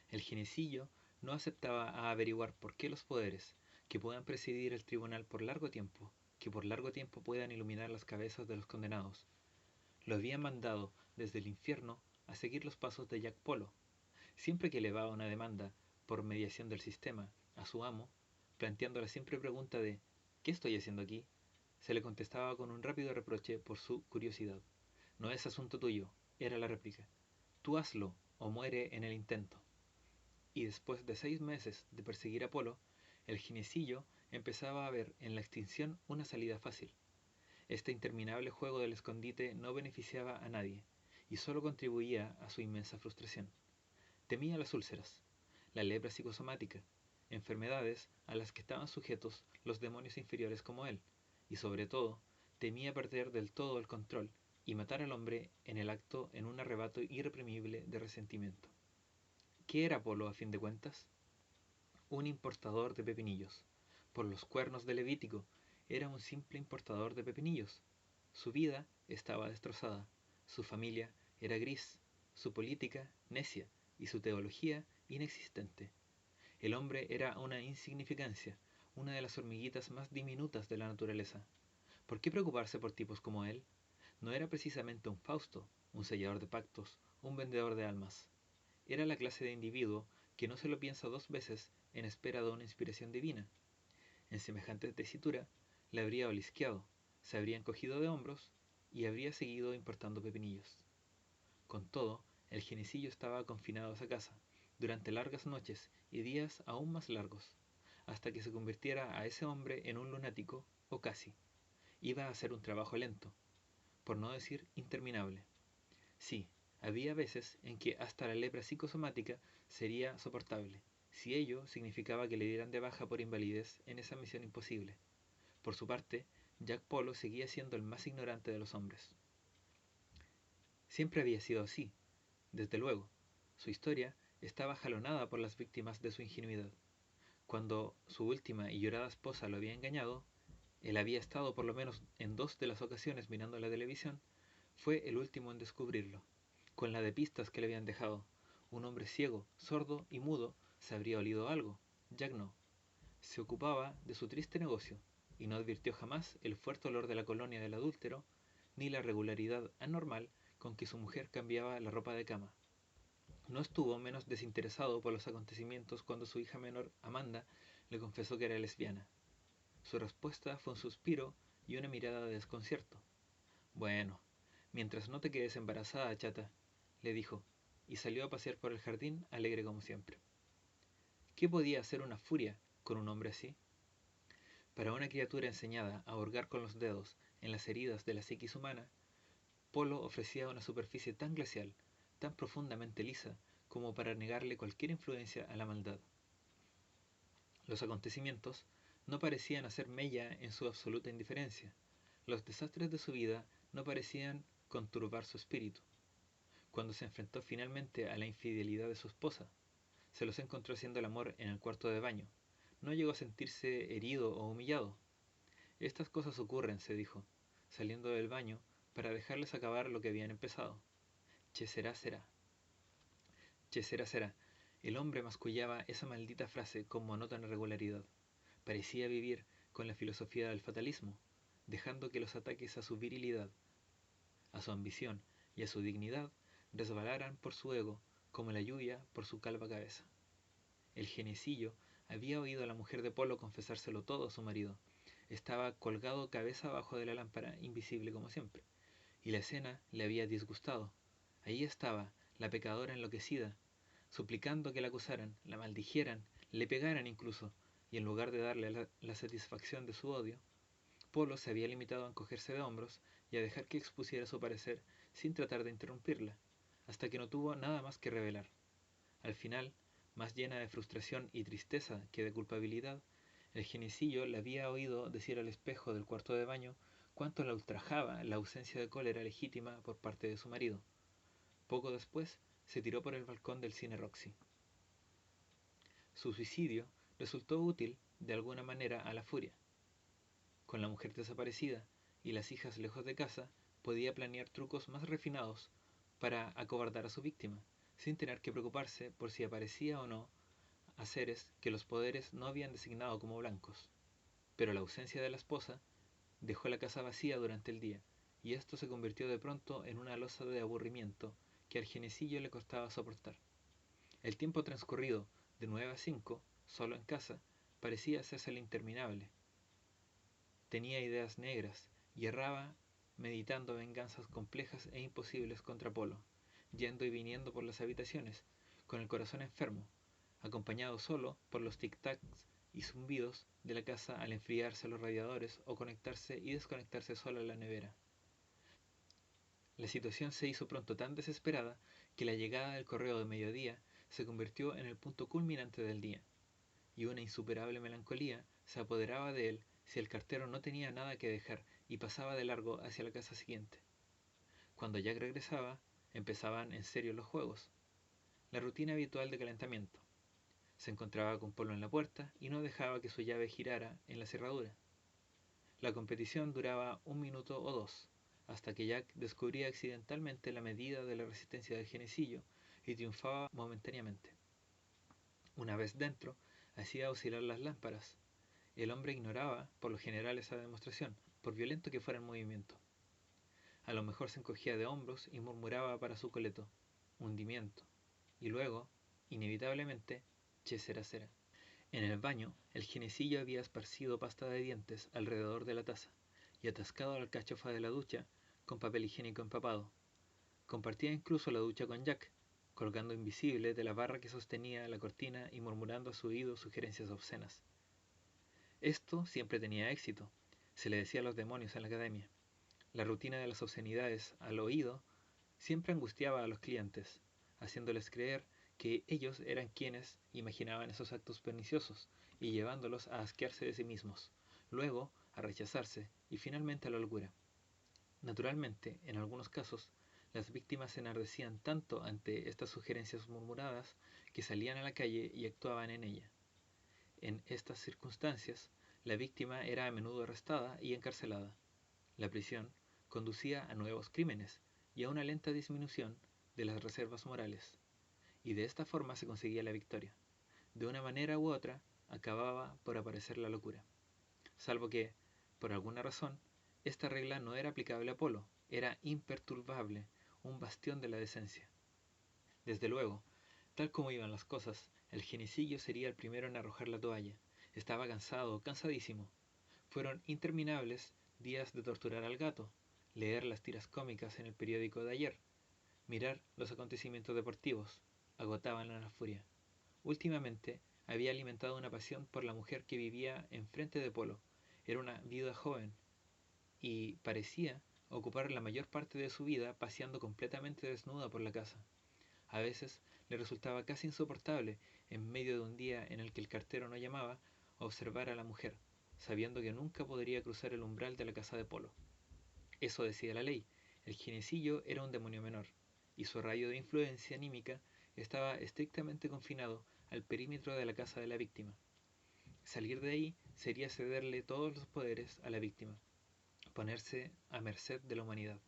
El ginecillo no aceptaba a averiguar por qué los poderes, que puedan presidir el tribunal por largo tiempo, que por largo tiempo puedan iluminar las cabezas de los condenados, lo habían mandado desde el infierno a seguir los pasos de Jack Polo. Siempre que elevaba una demanda por mediación del sistema a su amo, planteando la simple pregunta de ¿qué estoy haciendo aquí?, se le contestaba con un rápido reproche por su curiosidad. No es asunto tuyo, era la réplica. Tú hazlo o muere en el intento. Y después de 6 meses de perseguir a Polo, el ginecillo empezaba a ver en la extinción una salida fácil. Este interminable juego del escondite no beneficiaba a nadie, y solo contribuía a su inmensa frustración. Temía las úlceras, la lepra psicosomática, enfermedades a las que estaban sujetos los demonios inferiores como él, y sobre todo, temía perder del todo el control y matar al hombre en el acto en un arrebato irreprimible de resentimiento. ¿Qué era Apolo a fin de cuentas? Un importador de pepinillos. Por los cuernos de Levítico, era un simple importador de pepinillos. Su vida estaba destrozada, su familia era gris, su política necia y su teología inexistente. El hombre era una insignificancia, una de las hormiguitas más diminutas de la naturaleza. ¿Por qué preocuparse por tipos como él? No era precisamente un Fausto, un sellador de pactos, un vendedor de almas. Era la clase de individuo que no se lo piensa 2 veces en espera de una inspiración divina. En semejante tesitura, le habría olisqueado, se habría encogido de hombros y habría seguido importando pepinillos. Con todo, el ginecillo estaba confinado a esa casa, durante largas noches y días aún más largos, hasta que se convirtiera a ese hombre en un lunático, o casi. Iba a ser un trabajo lento, por no decir interminable. Sí, había veces en que hasta la lepra psicosomática sería soportable, si ello significaba que le dieran de baja por invalidez en esa misión imposible. Por su parte, Jack Polo seguía siendo el más ignorante de los hombres. Siempre había sido así, desde luego. Su historia estaba jalonada por las víctimas de su ingenuidad. Cuando su última y llorada esposa lo había engañado, él había estado por lo menos en 2 de las ocasiones mirando la televisión, fue el último en descubrirlo. Con la de pistas que le habían dejado, un hombre ciego, sordo y mudo se habría olido algo. Jack no. Se ocupaba de su triste negocio, y no advirtió jamás el fuerte olor de la colonia del adúltero, ni la regularidad anormal con que su mujer cambiaba la ropa de cama. No estuvo menos desinteresado por los acontecimientos cuando su hija menor, Amanda, le confesó que era lesbiana. Su respuesta fue un suspiro y una mirada de desconcierto. Bueno, mientras no te quedes embarazada, chata, le dijo, y salió a pasear por el jardín alegre como siempre. ¿Qué podía hacer una furia con un hombre así? Para una criatura enseñada a hurgar con los dedos en las heridas de la psiquis humana, Polo ofrecía una superficie tan glacial, tan profundamente lisa, como para negarle cualquier influencia a la maldad. Los acontecimientos no parecían hacer mella en su absoluta indiferencia. Los desastres de su vida no parecían conturbar su espíritu. Cuando se enfrentó finalmente a la infidelidad de su esposa, se los encontró haciendo el amor en el cuarto de baño. No llegó a sentirse herido o humillado. Estas cosas ocurren, se dijo, saliendo del baño para dejarles acabar lo que habían empezado. Che será, será. Che será, será. El hombre mascullaba esa maldita frase con monótona regularidad. Parecía vivir con la filosofía del fatalismo, dejando que los ataques a su virilidad, a su ambición y a su dignidad resbalaran por su ego como la lluvia por su calva cabeza. El genecillo había oído a la mujer de Polo confesárselo todo a su marido. Estaba colgado cabeza abajo de la lámpara, invisible como siempre, y la escena le había disgustado. Allí estaba, la pecadora enloquecida, suplicando que la acusaran, la maldijeran, le pegaran incluso, y en lugar de darle la satisfacción de su odio, Polo se había limitado a encogerse de hombros y a dejar que expusiera su parecer sin tratar de interrumpirla, hasta que no tuvo nada más que revelar. Al final, más llena de frustración y tristeza que de culpabilidad, el genecillo le había oído decir al espejo del cuarto de baño cuánto la ultrajaba la ausencia de cólera legítima por parte de su marido. Poco después, se tiró por el balcón del cine Roxy. Su suicidio resultó útil de alguna manera a la furia. Con la mujer desaparecida y las hijas lejos de casa, podía planear trucos más refinados para acobardar a su víctima, sin tener que preocuparse por si aparecía o no a seres que los poderes no habían designado como blancos. Pero la ausencia de la esposa dejó la casa vacía durante el día, y esto se convirtió de pronto en una losa de aburrimiento que al Genecillo le costaba soportar. El tiempo transcurrido de 9 a 5, solo en casa, parecía hacérsele interminable. Tenía ideas negras y erraba meditando venganzas complejas e imposibles contra Polo, yendo y viniendo por las habitaciones, con el corazón enfermo, acompañado solo por los tic-tacs y zumbidos de la casa al enfriarse los radiadores o conectarse y desconectarse sola la nevera. La situación se hizo pronto tan desesperada que la llegada del correo de mediodía se convirtió en el punto culminante del día, y una insuperable melancolía se apoderaba de él si el cartero no tenía nada que dejar y pasaba de largo hacia la casa siguiente. Cuando Jack regresaba, empezaban en serio los juegos, la rutina habitual de calentamiento. Se encontraba con Polo en la puerta y no dejaba que su llave girara en la cerradura. La competición duraba 1 minuto o 2, hasta que Jack descubría accidentalmente la medida de la resistencia del Genecillo y triunfaba momentáneamente. Una vez dentro, hacía oscilar las lámparas. El hombre ignoraba, por lo general, esa demostración, por violento que fuera el movimiento. A lo mejor se encogía de hombros y murmuraba para su coleto: hundimiento. Y luego, inevitablemente, che será será. En el baño, el Genecillo había esparcido pasta de dientes alrededor de la taza y atascado la alcachofa de la ducha con papel higiénico empapado. Compartía incluso la ducha con Jack, colgando invisible de la barra que sostenía la cortina y murmurando a su oído sugerencias obscenas. Esto siempre tenía éxito, se le decía a los demonios en la academia. La rutina de las obscenidades al oído siempre angustiaba a los clientes, haciéndoles creer que ellos eran quienes imaginaban esos actos perniciosos y llevándolos a asquearse de sí mismos, luego a rechazarse y finalmente a la locura. Naturalmente, en algunos casos, las víctimas se enardecían tanto ante estas sugerencias murmuradas que salían a la calle y actuaban en ella. En estas circunstancias, la víctima era a menudo arrestada y encarcelada. La prisión conducía a nuevos crímenes y a una lenta disminución de las reservas morales, y de esta forma se conseguía la victoria. De una manera u otra, acababa por aparecer la locura. Salvo que, por alguna razón, esta regla no era aplicable a Polo, era imperturbable, un bastión de la decencia. Desde luego, tal como iban las cosas, el Genecillo sería el primero en arrojar la toalla. Estaba cansado, cansadísimo. Fueron interminables días de torturar al gato, leer las tiras cómicas en el periódico de ayer, mirar los acontecimientos deportivos. Agotaban a la furia. Últimamente había alimentado una pasión por la mujer que vivía enfrente de Polo. Era una viuda joven y parecía ocupar la mayor parte de su vida paseando completamente desnuda por la casa. A veces le resultaba casi insoportable, en medio de un día en el que el cartero no llamaba, observar a la mujer, sabiendo que nunca podría cruzar el umbral de la casa de Polo. Eso decía la ley: el Genecillo era un demonio menor, y su radio de influencia anímica estaba estrictamente confinado al perímetro de la casa de la víctima. Salir de ahí sería cederle todos los poderes a la víctima, ponerse a merced de la humanidad.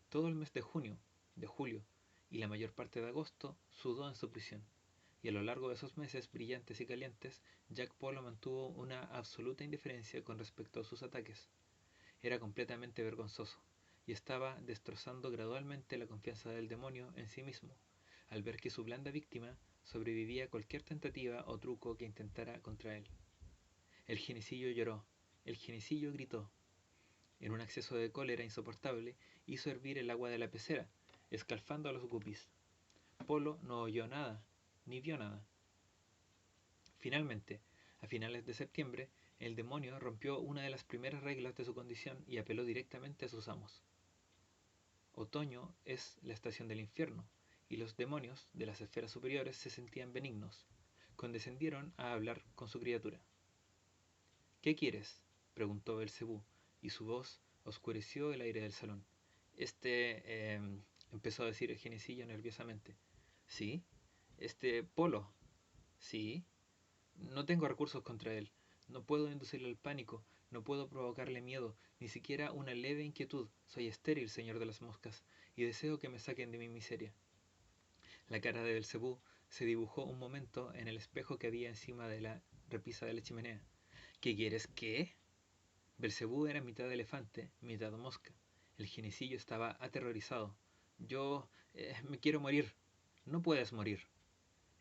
Todo el mes de junio, de julio y la mayor parte de agosto sudó en su prisión, y a lo largo de esos meses brillantes y calientes, Jack Polo mantuvo una absoluta indiferencia con respecto a sus ataques. Era completamente vergonzoso, y estaba destrozando gradualmente la confianza del demonio en sí mismo, al ver que su blanda víctima sobrevivía a cualquier tentativa o truco que intentara contra él. El Genecillo lloró, el Genecillo gritó. En un acceso de cólera insoportable, hizo hervir el agua de la pecera, escalfando a los guppies. Polo no oyó nada, ni vio nada. Finalmente, a finales de septiembre, el demonio rompió una de las primeras reglas de su condición y apeló directamente a sus amos. Otoño es la estación del infierno, y los demonios de las esferas superiores se sentían benignos. Condescendieron a hablar con su criatura. ¿Qué quieres?, preguntó Belcebú, y su voz oscureció el aire del salón. Empezó a decir el Genecillo nerviosamente. ¿Sí? Polo. ¿Sí? No tengo recursos contra él. No puedo inducirle al pánico, no puedo provocarle miedo, ni siquiera una leve inquietud. Soy estéril, señor de las moscas, y deseo que me saquen de mi miseria. La cara de Belcebú se dibujó un momento en el espejo que había encima de la repisa de la chimenea. ¿Qué quieres qué? Belcebú era mitad elefante, mitad mosca. El ginecillo estaba aterrorizado. Yo me quiero morir. No puedes morir.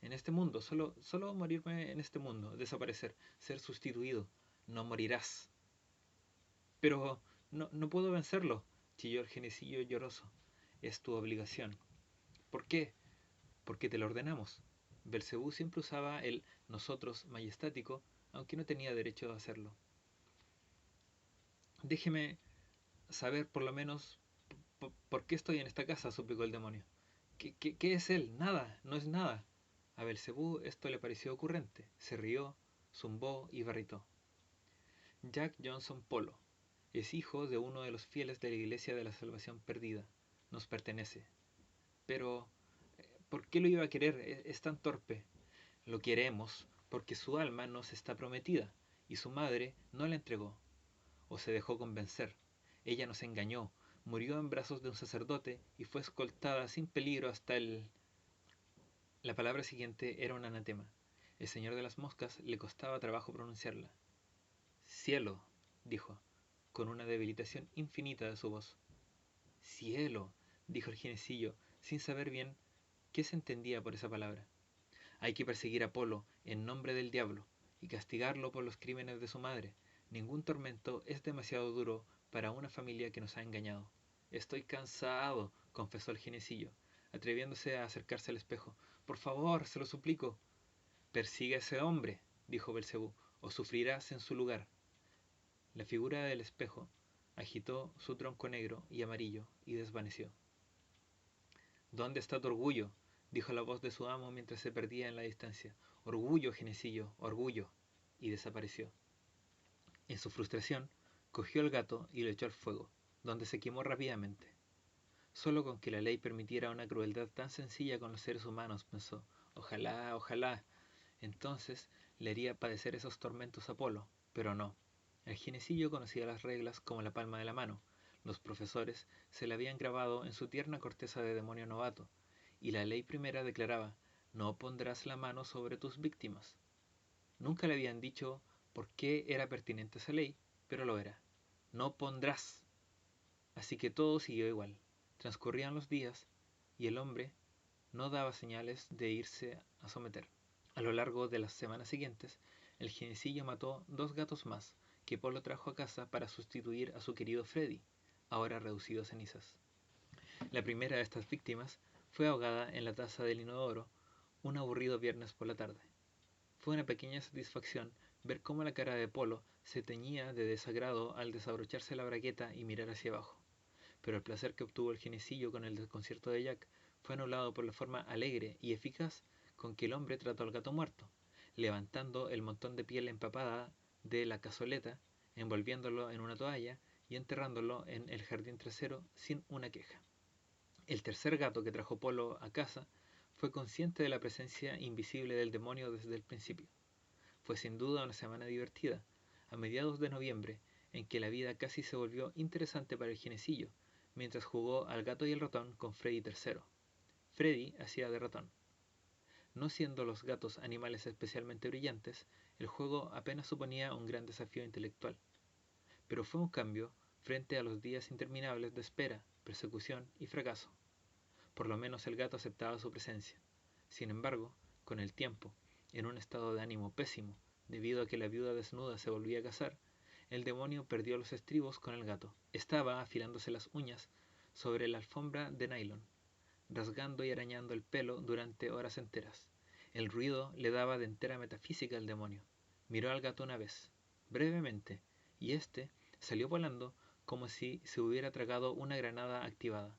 En este mundo, solo morirme en este mundo, desaparecer, ser sustituido. No morirás. Pero no puedo vencerlo, chilló el ginecillo lloroso. Es tu obligación. ¿Por qué? Porque te lo ordenamos. Belcebú siempre usaba el nosotros majestático, aunque no tenía derecho a hacerlo. Déjeme saber por lo menos por qué estoy en esta casa, suplicó el demonio. ¿Qué es él? Nada, no es nada. A Belcebú esto le pareció ocurrente. Se rió, zumbó y barritó. Jack Johnson Polo es hijo de uno de los fieles de la Iglesia de la Salvación Perdida. Nos pertenece. Pero, ¿por qué lo iba a querer? Es tan torpe. Lo queremos porque su alma nos está prometida y su madre no la entregó. O se dejó convencer. Ella nos engañó, murió en brazos de un sacerdote y fue escoltada sin peligro hasta el... La palabra siguiente era un anatema. El señor de las moscas le costaba trabajo pronunciarla. Cielo, dijo, con una debilitación infinita de su voz. Cielo, dijo el ginecillo, sin saber bien qué se entendía por esa palabra. Hay que perseguir a Apolo en nombre del diablo y castigarlo por los crímenes de su madre. Ningún tormento es demasiado duro para una familia que nos ha engañado. Estoy cansado, confesó el ginecillo, atreviéndose a acercarse al espejo. Por favor, se lo suplico. Persigue a ese hombre, dijo Belcebú, o sufrirás en su lugar. La figura del espejo agitó su tronco negro y amarillo y desvaneció. ¿Dónde está tu orgullo? Dijo la voz de su amo mientras se perdía en la distancia. Orgullo, ginecillo, orgullo. Y desapareció. En su frustración, cogió al gato y lo echó al fuego, donde se quemó rápidamente. Solo con que la ley permitiera una crueldad tan sencilla con los seres humanos, pensó. Ojalá, ojalá. Entonces le haría padecer esos tormentos a Apolo, pero no. El ginecillo conocía las reglas como la palma de la mano. Los profesores se le habían grabado en su tierna corteza de demonio novato, y la ley primera declaraba: no pondrás la mano sobre tus víctimas. Nunca le habían dicho por qué era pertinente esa ley, pero lo era. No pondrás. Así que todo siguió igual. Transcurrían los días y el hombre no daba señales de irse a someter. A lo largo de las semanas siguientes, el ginecillo mató 2 gatos más que Polo trajo a casa para sustituir a su querido Freddy, ahora reducido a cenizas. La primera de estas víctimas fue ahogada en la taza del inodoro un aburrido viernes por la tarde. Fue una pequeña satisfacción ver cómo la cara de Polo se teñía de desagrado al desabrocharse la bragueta y mirar hacia abajo. Pero el placer que obtuvo el ginecillo con el desconcierto de Jack fue anulado por la forma alegre y eficaz con que el hombre trató al gato muerto, levantando el montón de piel empapada de la cazoleta, envolviéndolo en una toalla y enterrándolo en el jardín trasero sin una queja. El tercer gato que trajo Polo a casa fue consciente de la presencia invisible del demonio desde el principio. Fue sin duda una semana divertida, a mediados de noviembre, en que la vida casi se volvió interesante para el ginecillo, mientras jugó al gato y el ratón con Freddy III. Freddy hacía de ratón. No siendo los gatos animales especialmente brillantes, el juego apenas suponía un gran desafío intelectual. Pero fue un cambio frente a los días interminables de espera, persecución y fracaso. Por lo menos el gato aceptaba su presencia. Sin embargo, con el tiempo, en un estado de ánimo pésimo, debido a que la viuda desnuda se volvía a casar, el demonio perdió los estribos con el gato. Estaba afilándose las uñas sobre la alfombra de nylon, rasgando y arañando el pelo durante horas enteras. El ruido le daba de entera metafísica al demonio. Miró al gato una vez, brevemente, y éste salió volando como si se hubiera tragado una granada activada.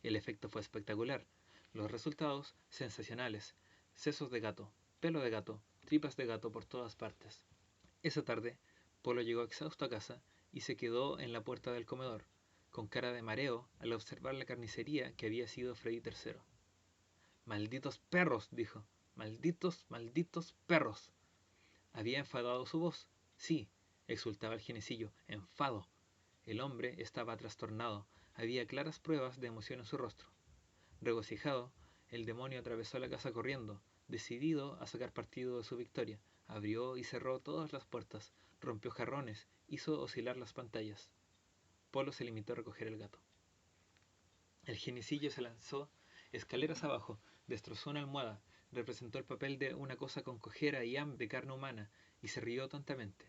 El efecto fue espectacular, los resultados sensacionales: sesos de gato, pelo de gato, tripas de gato por todas partes. Esa tarde, Polo llegó exhausto a casa y se quedó en la puerta del comedor, con cara de mareo al observar la carnicería que había sido Freddy III. Malditos perros, dijo. Malditos, malditos perros. Había enfadado su voz. Sí, exultaba el ginecillo. Enfado. El hombre estaba trastornado. Había claras pruebas de emoción en su rostro. Regocijado, El demonio atravesó la casa corriendo, decidido a sacar partido de su victoria. Abrió y cerró todas las puertas, rompió jarrones, hizo oscilar las pantallas. Polo se limitó a recoger el gato. El geniecillo se lanzó escaleras abajo, destrozó una almohada, representó el papel de una cosa con cojera y hambre carne humana, y se rió tontamente.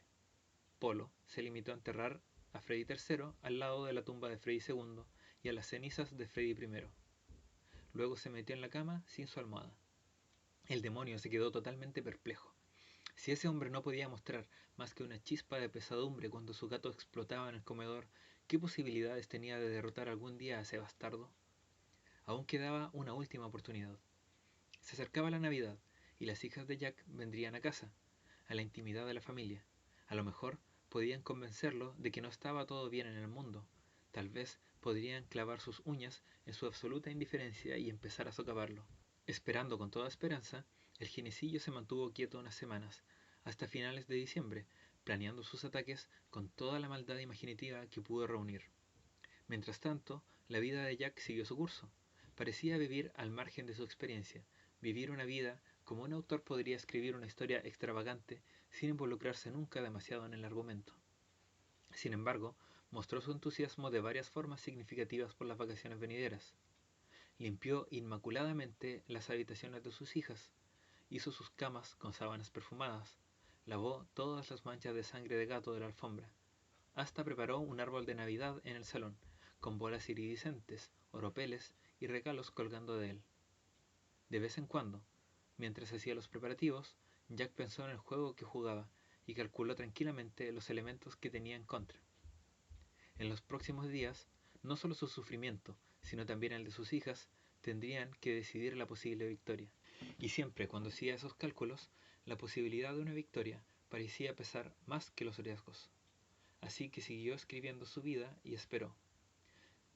Polo se limitó a enterrar a Freddy III al lado de la tumba de Freddy II y a las cenizas de Freddy I. Luego se metió en la cama sin su almohada. El demonio se quedó totalmente perplejo. Si ese hombre no podía mostrar más que una chispa de pesadumbre cuando su gato explotaba en el comedor, ¿qué posibilidades tenía de derrotar algún día a ese bastardo? Aún quedaba una última oportunidad. Se acercaba la Navidad y las hijas de Jack vendrían a casa, a la intimidad de la familia. A lo mejor podían convencerlo de que no estaba todo bien en el mundo. Tal vez podrían clavar sus uñas en su absoluta indiferencia y empezar a socavarlo. Esperando con toda esperanza, el ginecillo se mantuvo quieto unas semanas, hasta finales de diciembre, planeando sus ataques con toda la maldad imaginativa que pudo reunir. Mientras tanto, la vida de Jack siguió su curso. Parecía vivir al margen de su experiencia, vivir una vida como un autor podría escribir una historia extravagante sin involucrarse nunca demasiado en el argumento. Sin embargo, mostró su entusiasmo de varias formas significativas por las vacaciones venideras. Limpió inmaculadamente las habitaciones de sus hijas, hizo sus camas con sábanas perfumadas, lavó todas las manchas de sangre de gato de la alfombra, hasta preparó un árbol de Navidad en el salón, con bolas iridiscentes, oropeles y regalos colgando de él. De vez en cuando, mientras hacía los preparativos, Jack pensó en el juego que jugaba y calculó tranquilamente los elementos que tenía en contra. En los próximos días, no solo su sufrimiento, sino también el de sus hijas, tendrían que decidir la posible victoria. Y siempre cuando hacía esos cálculos, la posibilidad de una victoria parecía pesar más que los riesgos. Así que siguió escribiendo su vida y esperó.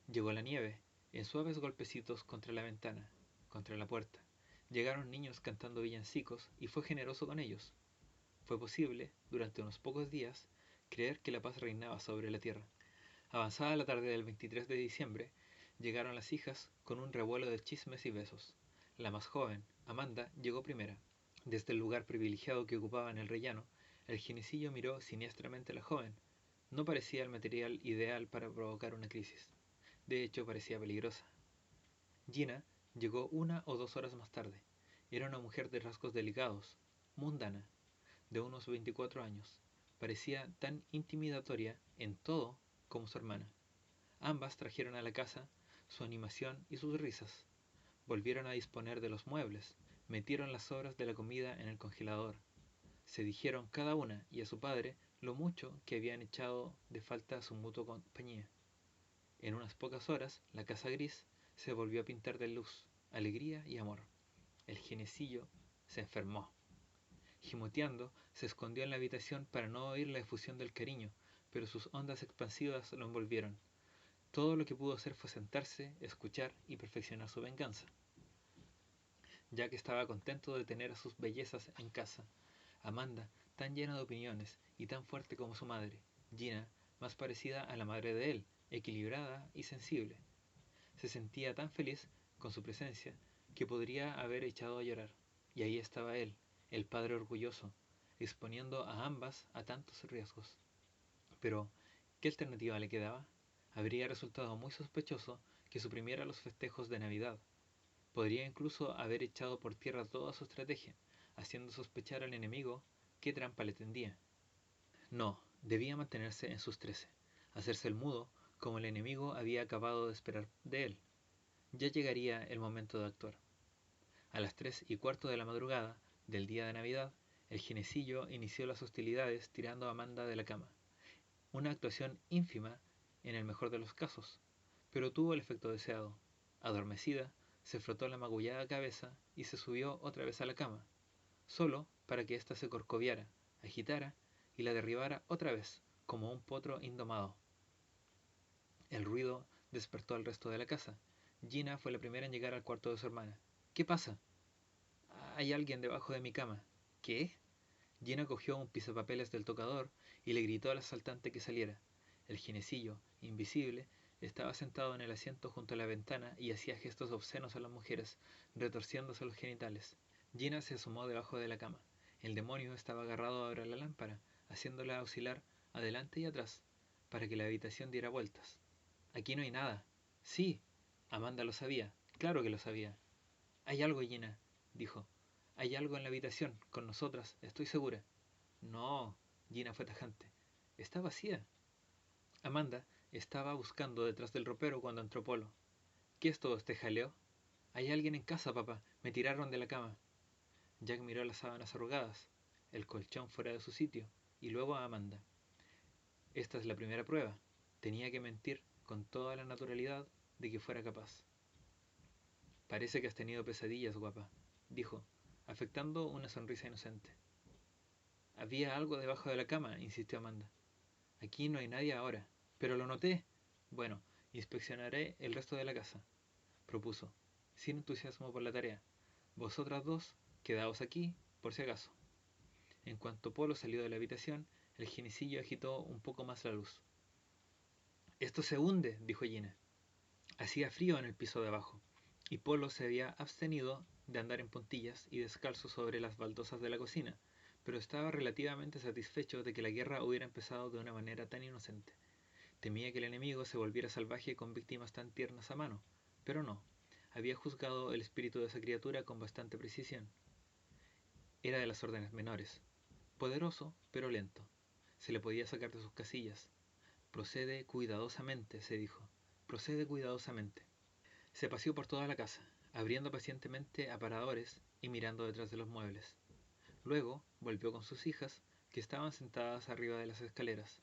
Llegó la nieve, en suaves golpecitos contra la ventana, contra la puerta. Llegaron niños cantando villancicos y fue generoso con ellos. Fue posible, durante unos pocos días, creer que la paz reinaba sobre la tierra. Avanzada la tarde del 23 de diciembre, llegaron las hijas con un revuelo de chismes y besos. La más joven, Amanda, llegó primera. Desde el lugar privilegiado que ocupaba en el rellano, el ginecillo miró siniestramente a la joven. No parecía el material ideal para provocar una crisis. De hecho, parecía peligrosa. Gina llegó 1 o 2 horas más tarde. Era una mujer de rasgos delicados, mundana, de unos 24 años. Parecía tan intimidatoria en todo como su hermana. Ambas trajeron a la casa su animación y sus risas. Volvieron a disponer de los muebles, metieron las sobras de la comida en el congelador. Se dijeron cada una y a su padre lo mucho que habían echado de falta a su mutua compañía. En unas pocas horas, la casa gris se volvió a pintar de luz, alegría y amor. El ginecillo se enfermó. Gimoteando, se escondió en la habitación para no oír la efusión del cariño, pero sus ondas expansivas lo envolvieron. Todo lo que pudo hacer fue sentarse, escuchar y perfeccionar su venganza. Ya que estaba contento de tener a sus bellezas en casa. Amanda, tan llena de opiniones y tan fuerte como su madre. Gina, más parecida a la madre de él, equilibrada y sensible. Se sentía tan feliz con su presencia que podría haber echado a llorar. Y ahí estaba él, el padre orgulloso, exponiendo a ambas a tantos riesgos. Pero, ¿qué alternativa le quedaba? Habría resultado muy sospechoso que suprimiera los festejos de Navidad. Podría incluso haber echado por tierra toda su estrategia, haciendo sospechar al enemigo qué trampa le tendía. No, debía mantenerse en sus 13, hacerse el mudo como el enemigo había acabado de esperar de él. Ya llegaría el momento de actuar. A las 3:15 de la madrugada del día de Navidad, el ginecillo inició las hostilidades tirando a Amanda de la cama. Una actuación ínfima en el mejor de los casos, pero tuvo el efecto deseado. Adormecida, se frotó la magullada cabeza y se subió otra vez a la cama, solo para que ésta se corcoviara, agitara y la derribara otra vez, como un potro indomado. El ruido despertó al resto de la casa. Gina fue la primera en llegar al cuarto de su hermana. ¿Qué pasa? Hay alguien debajo de mi cama. ¿Qué? Gina cogió un pisapapeles del tocador y le gritó al asaltante que saliera. El ginecillo, invisible, Estaba sentado en el asiento junto a la ventana y hacía gestos obscenos a las mujeres, retorciéndose los genitales. Gina se asomó debajo de la cama. El demonio estaba agarrado ahora a la lámpara, haciéndola oscilar adelante y atrás, para que la habitación diera vueltas. Aquí no hay nada. Sí, Amanda lo sabía, claro que lo sabía. Hay algo, Gina, dijo. Hay algo en la habitación, con nosotras, estoy segura. No, Gina fue tajante. Está vacía. Amanda estaba buscando detrás del ropero cuando entró Polo. ¿Qué es todo este jaleo? Hay alguien en casa, papá. Me tiraron de la cama. Jack miró las sábanas arrugadas, el colchón fuera de su sitio, y luego a Amanda. Esta es la primera prueba. Tenía que mentir con toda la naturalidad de que fuera capaz. Parece que has tenido pesadillas, guapa, dijo, afectando una sonrisa inocente. Había algo debajo de la cama, insistió Amanda. Aquí no hay nadie ahora. Pero lo noté. Bueno, inspeccionaré el resto de la casa, propuso, sin entusiasmo por la tarea. Vosotras dos, quedaos aquí, por si acaso. En cuanto Polo salió de la habitación, el genecillo agitó un poco más la luz. Esto se hunde, dijo Gina. Hacía frío en el piso de abajo, y Polo se había abstenido de andar en puntillas y descalzo sobre las baldosas de la cocina, pero estaba relativamente satisfecho de que la guerra hubiera empezado de una manera tan inocente. Temía que el enemigo se volviera salvaje con víctimas tan tiernas a mano, pero no. Había juzgado el espíritu de esa criatura con bastante precisión. Era de las órdenes menores. Poderoso, pero lento. Se le podía sacar de sus casillas. Procede cuidadosamente, se dijo. Procede cuidadosamente. Se paseó por toda la casa, abriendo pacientemente aparadores y mirando detrás de los muebles. Luego volvió con sus hijas, que estaban sentadas arriba de las escaleras.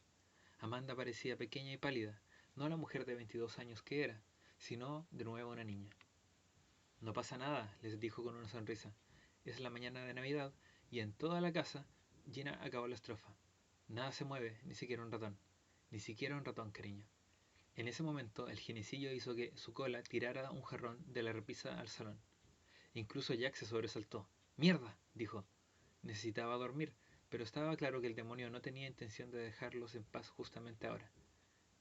Amanda parecía pequeña y pálida, no la mujer de 22 años que era, sino de nuevo una niña. No pasa nada, les dijo con una sonrisa. Es la mañana de Navidad y en toda la casa Gina acabó la estrofa. Nada se mueve, ni siquiera un ratón. Ni siquiera un ratón, cariño. En ese momento el genecillo hizo que su cola tirara un jarrón de la repisa al salón. Incluso Jack se sobresaltó. ¡Mierda!, dijo. Necesitaba dormir, pero estaba claro que el demonio no tenía intención de dejarlos en paz justamente ahora.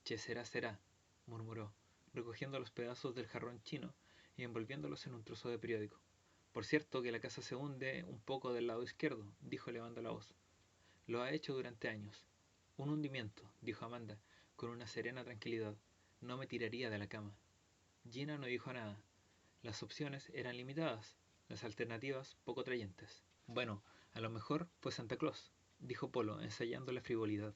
Che, será, murmuró, recogiendo los pedazos del jarrón chino y envolviéndolos en un trozo de periódico. Por cierto que la casa se hunde un poco del lado izquierdo, dijo elevando la voz. Lo ha hecho durante años. Un hundimiento, dijo Amanda, con una serena tranquilidad. No me tiraría de la cama. Gina no dijo nada. Las opciones eran limitadas, las alternativas poco atrayentes. Bueno, a lo mejor fue Santa Claus, dijo Polo, ensayando la frivolidad.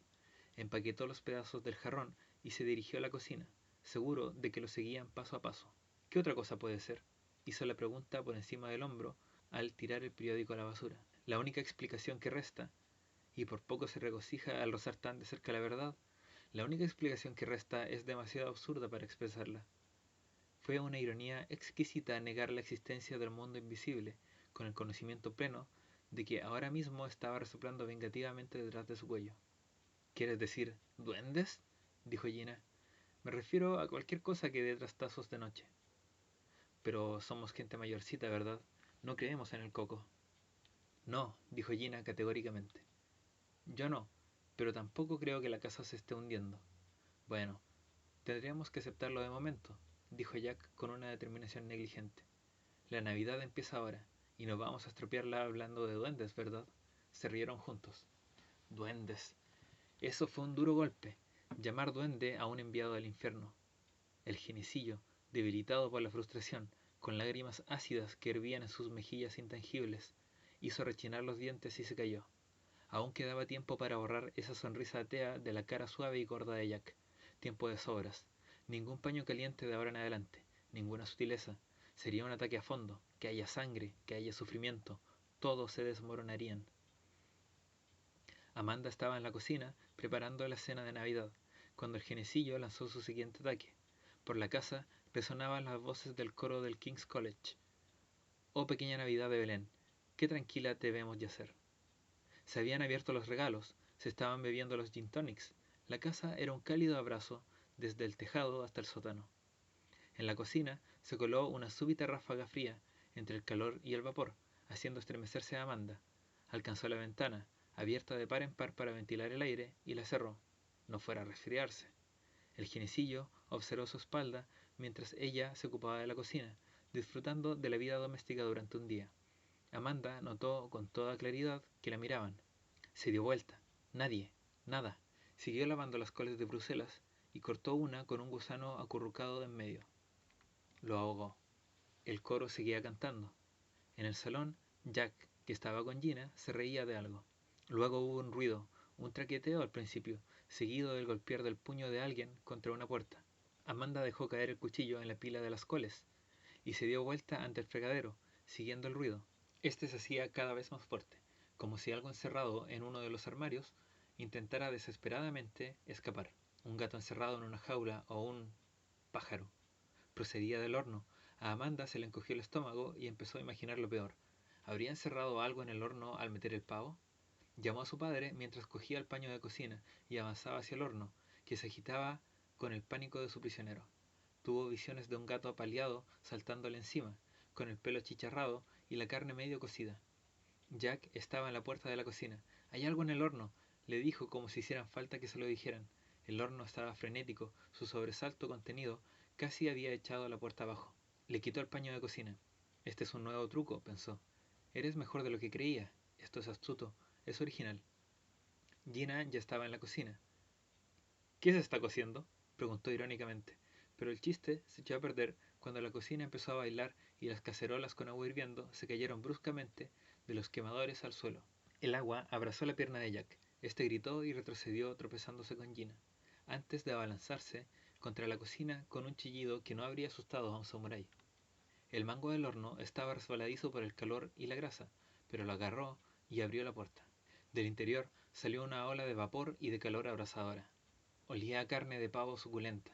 Empaquetó los pedazos del jarrón y se dirigió a la cocina, seguro de que lo seguían paso a paso. ¿Qué otra cosa puede ser? Hizo la pregunta por encima del hombro al tirar el periódico a la basura. La única explicación que resta, y por poco se regocija al rozar tan de cerca la verdad, la única explicación que resta es demasiado absurda para expresarla. Fue una ironía exquisita negar la existencia del mundo invisible, con el conocimiento pleno de que ahora mismo estaba resoplando vengativamente detrás de su cuello. ¿Quieres decir duendes?, dijo Gina. Me refiero a cualquier cosa que dé trastazos de noche. Pero somos gente mayorcita, ¿verdad? No creemos en el coco. No, dijo Gina categóricamente. Yo no, pero tampoco creo que la casa se esté hundiendo. Bueno, tendríamos que aceptarlo de momento, dijo Jack con una determinación negligente. La Navidad empieza ahora, y no vamos a estropearla hablando de duendes, ¿verdad? Se rieron juntos. Duendes. Eso fue un duro golpe, llamar duende a un enviado del infierno. El genecillo, debilitado por la frustración, con lágrimas ácidas que hervían en sus mejillas intangibles, hizo rechinar los dientes y se cayó. Aún quedaba tiempo para borrar esa sonrisa atea de la cara suave y gorda de Jack. Tiempo de sobras. Ningún paño caliente de ahora en adelante, ninguna sutileza. Sería un ataque a fondo, que haya sangre, que haya sufrimiento. Todos se desmoronarían. Amanda estaba en la cocina preparando la cena de Navidad, cuando el genecillo lanzó su siguiente ataque. Por la casa resonaban las voces del coro del King's College. Oh pequeña Navidad de Belén, qué tranquila debemos yacer. Se habían abierto los regalos, se estaban bebiendo los gin tonics. La casa era un cálido abrazo desde el tejado hasta el sótano. En la cocina se coló una súbita ráfaga fría entre el calor y el vapor, haciendo estremecerse a Amanda. Alcanzó la ventana, abierta de par en par para ventilar el aire, y la cerró. No fuera a resfriarse. El jinecillo observó su espalda mientras ella se ocupaba de la cocina, disfrutando de la vida doméstica durante un día. Amanda notó con toda claridad que la miraban. Se dio vuelta. Nadie. Nada. Siguió lavando las coles de Bruselas y cortó una con un gusano acurrucado en medio. Lo ahogó. El coro seguía cantando. En el salón, Jack, que estaba con Gina, se reía de algo. Luego hubo un ruido, un traqueteo al principio, seguido del golpear del puño de alguien contra una puerta. Amanda dejó caer el cuchillo en la pila de las coles y se dio vuelta ante el fregadero, siguiendo el ruido. Este se hacía cada vez más fuerte, como si algo encerrado en uno de los armarios intentara desesperadamente escapar. Un gato encerrado en una jaula o un pájaro. Procedía del horno. A Amanda se le encogió el estómago y empezó a imaginar lo peor. ¿Habría encerrado algo en el horno al meter el pavo? Llamó a su padre mientras cogía el paño de cocina y avanzaba hacia el horno, que se agitaba con el pánico de su prisionero. Tuvo visiones de un gato apaleado saltándole encima, con el pelo achicharrado y la carne medio cocida. Jack estaba en la puerta de la cocina. «Hay algo en el horno», le dijo como si hicieran falta que se lo dijeran. El horno estaba frenético, su sobresalto contenido casi había echado la puerta abajo. Le quitó el paño de cocina. «Este es un nuevo truco», pensó. «Eres mejor de lo que creía. Esto es astuto, es original». Gina ya estaba en la cocina. «¿Qué se está cociendo?», preguntó irónicamente, pero el chiste se echó a perder cuando la cocina empezó a bailar y las cacerolas con agua hirviendo se cayeron bruscamente de los quemadores al suelo. El agua abrazó la pierna de Jack. Este gritó y retrocedió tropezándose con Gina, antes de abalanzarse contra la cocina con un chillido que no habría asustado a un samurái. El mango del horno estaba resbaladizo por el calor y la grasa, pero lo agarró y abrió la puerta. Del interior salió una ola de vapor y de calor abrasadora. Olía a carne de pavo suculenta,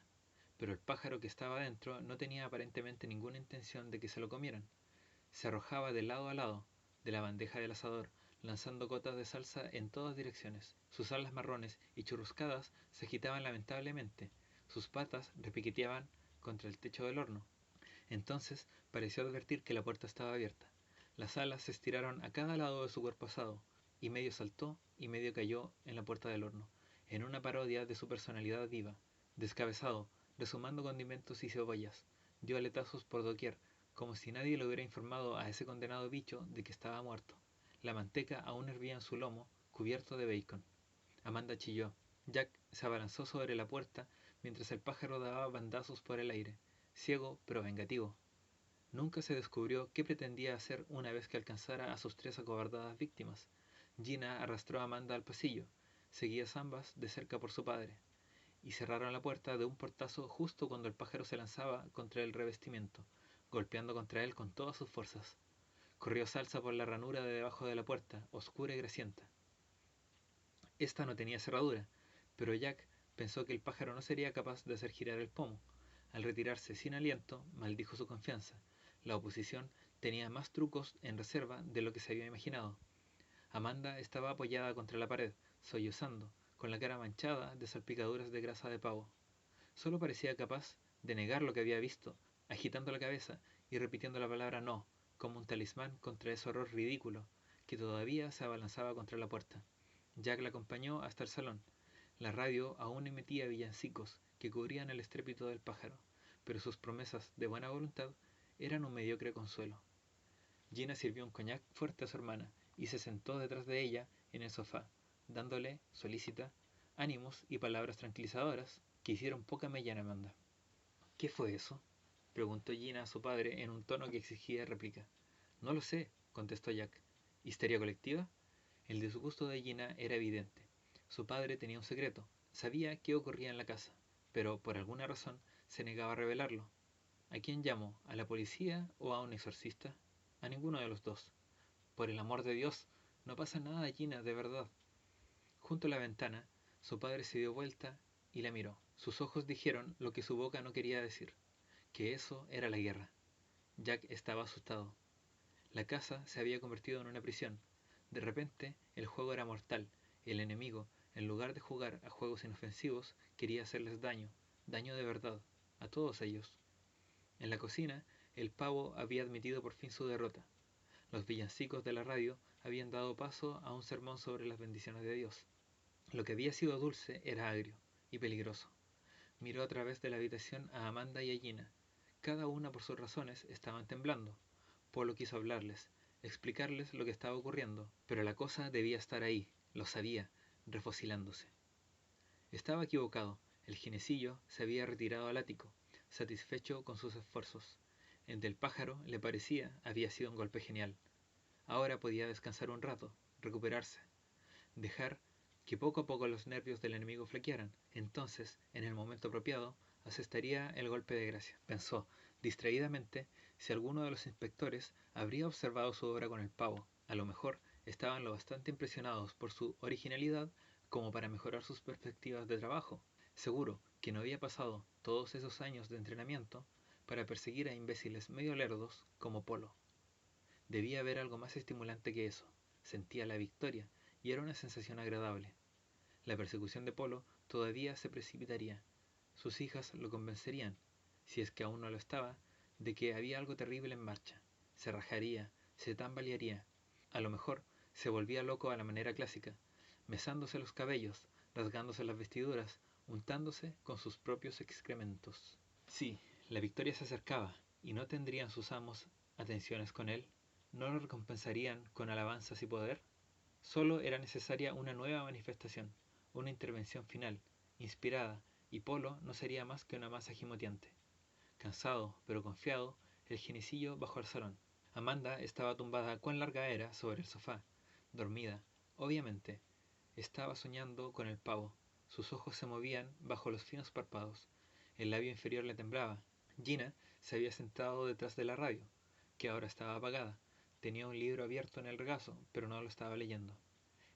pero el pájaro que estaba dentro no tenía aparentemente ninguna intención de que se lo comieran. Se arrojaba de lado a lado de la bandeja del asador, lanzando gotas de salsa en todas direcciones. Sus alas marrones y churruscadas se agitaban lamentablemente, sus patas repiqueteaban contra el techo del horno. Entonces pareció advertir que la puerta estaba abierta. Las alas se estiraron a cada lado de su cuerpo asado, y medio saltó y medio cayó en la puerta del horno, en una parodia de su personalidad viva. Descabezado, rezumando condimentos y cebollas, dio aletazos por doquier, como si nadie le hubiera informado a ese condenado bicho de que estaba muerto. La manteca aún hervía en su lomo, cubierto de bacon. Amanda chilló. Jack se abalanzó sobre la puerta mientras el pájaro daba bandazos por el aire, ciego pero vengativo. Nunca se descubrió qué pretendía hacer una vez que alcanzara a sus 3 acobardadas víctimas. Gina arrastró a Amanda al pasillo, seguidas ambas de cerca por su padre, y cerraron la puerta de un portazo justo cuando el pájaro se lanzaba contra el revestimiento, golpeando contra él con todas sus fuerzas. Corrió salsa por la ranura de debajo de la puerta, oscura y grasienta. Esta no tenía cerradura, pero Jack pensó que el pájaro no sería capaz de hacer girar el pomo. Al retirarse sin aliento, maldijo su confianza. La oposición tenía más trucos en reserva de lo que se había imaginado. Amanda estaba apoyada contra la pared, sollozando, con la cara manchada de salpicaduras de grasa de pavo. Solo parecía capaz de negar lo que había visto, agitando la cabeza y repitiendo la palabra no, como un talismán contra ese horror ridículo que todavía se abalanzaba contra la puerta. Jack la acompañó hasta el salón. La radio aún emitía villancicos que cubrían el estrépito del pájaro, pero sus promesas de buena voluntad eran un mediocre consuelo. Gina sirvió un coñac fuerte a su hermana y se sentó detrás de ella en el sofá, dándole, solícita, ánimos y palabras tranquilizadoras que hicieron poca mella en Amanda. «¿Qué fue eso?», preguntó Gina a su padre en un tono que exigía réplica. «No lo sé», contestó Jack. «¿Histeria colectiva?». El disgusto de Gina era evidente. Su padre tenía un secreto, sabía qué ocurría en la casa, pero por alguna razón se negaba a revelarlo. ¿A quién llamo? ¿A la policía o a un exorcista? A ninguno de los dos. Por el amor de Dios, no pasa nada, Gina, de verdad. Junto a la ventana, su padre se dio vuelta y la miró. Sus ojos dijeron lo que su boca no quería decir, que eso era la guerra. Jack estaba asustado. La casa se había convertido en una prisión. De repente, el juego era mortal. El enemigo, en lugar de jugar a juegos inofensivos, quería hacerles daño, daño de verdad, a todos ellos. En la cocina, el pavo había admitido por fin su derrota. Los villancicos de la radio habían dado paso a un sermón sobre las bendiciones de Dios. Lo que había sido dulce era agrio y peligroso. Miró a través de la habitación a Amanda y a Gina. Cada una por sus razones estaban temblando. Polo quiso hablarles, explicarles lo que estaba ocurriendo, pero la cosa debía estar ahí, lo sabía, refocilándose. Estaba equivocado, el ginecillo se había retirado al ático, satisfecho con sus esfuerzos. El del pájaro, le parecía, había sido un golpe genial. Ahora podía descansar un rato, recuperarse, dejar que poco a poco los nervios del enemigo flaquearan. Entonces, en el momento apropiado, asestaría el golpe de gracia. Pensó, distraídamente, si alguno de los inspectores habría observado su obra con el pavo. A lo mejor estaban lo bastante impresionados por su originalidad como para mejorar sus perspectivas de trabajo. Seguro que no había pasado todos esos años de entrenamiento para perseguir a imbéciles medio lerdos como Polo. Debía haber algo más estimulante que eso. Sentía la victoria y era una sensación agradable. La persecución de Polo todavía se precipitaría. Sus hijas lo convencerían, si es que aún no lo estaba, de que había algo terrible en marcha. Se rajaría, se tambalearía. A lo mejor se volvía loco a la manera clásica, mesándose los cabellos, rasgándose las vestiduras, untándose con sus propios excrementos. Sí, la victoria se acercaba, y no tendrían sus amos atenciones con él, no lo recompensarían con alabanzas y poder. Solo era necesaria una nueva manifestación, una intervención final, inspirada, y Polo no sería más que una masa gimoteante. Cansado, pero confiado, el ginecillo bajó al salón. Amanda estaba tumbada cuán larga era sobre el sofá, dormida, obviamente. Estaba soñando con el pavo. Sus ojos se movían bajo los finos párpados. El labio inferior le temblaba. Gina se había sentado detrás de la radio, que ahora estaba apagada. Tenía un libro abierto en el regazo, pero no lo estaba leyendo.